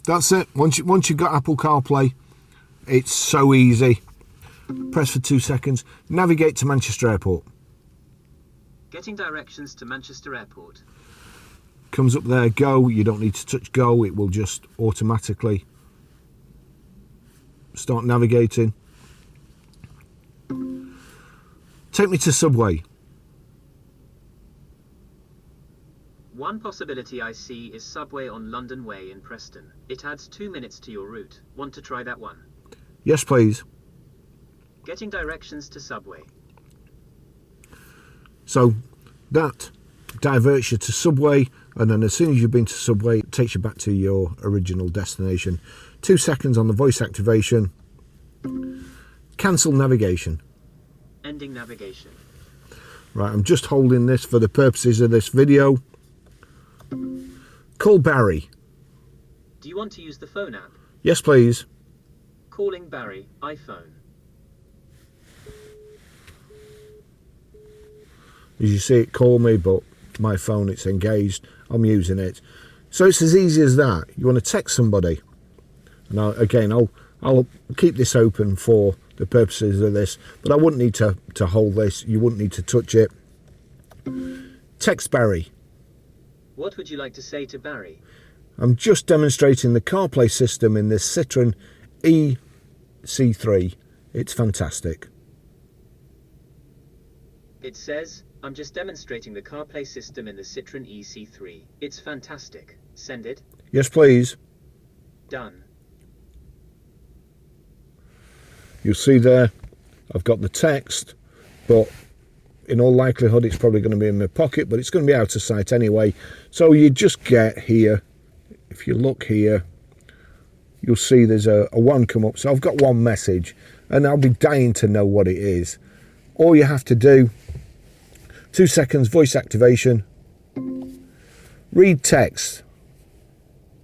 That's it. Once you've got Apple CarPlay, it's so easy. Press for 2 seconds. Navigate to Manchester Airport. Getting directions to Manchester Airport. Comes up there, go. You don't need to touch go. It will just automatically start navigating. Take me to Subway. One possibility I see is Subway on London Way in Preston. It adds 2 minutes to your route. Want to try that one? Yes, please. Getting directions to Subway. So that diverts you to Subway, and then as soon as you've been to Subway, it takes you back to your original destination. 2 seconds on the voice activation. Cancel navigation. Ending navigation. Right, I'm just holding this for the purposes of this video. Call Barry. Do you want to use the phone app? Yes, please. Calling Barry, iPhone. As you see it call me, but my phone, it's engaged. I'm using it. So it's as easy as that. You want to text somebody. Now, again, I'll keep this open for the purposes of this, but I wouldn't need to hold this. You wouldn't need to touch it. Text Barry. What would you like to say to Barry? I'm just demonstrating the CarPlay system in this Citroen EC3. It's fantastic. It says, I'm just demonstrating the CarPlay system in the Citroen EC3. It's fantastic. Send it. Yes, please. Done. You'll see there, I've got the text, but in all likelihood it's probably going to be in my pocket, but it's going to be out of sight anyway. So you just get here, if you look here, you'll see there's a one come up. So I've got one message, and I'll be dying to know what it is. All you have to do, 2 seconds voice activation, read text.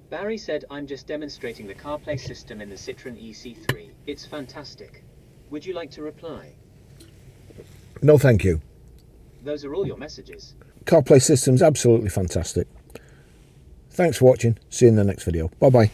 Barry said, I'm just demonstrating the CarPlay system in the Citroen EC3. It's fantastic. Would you like to reply? No, thank you. Those are all your messages. CarPlay system's absolutely fantastic. Thanks for watching. See you in the next video. Bye-bye.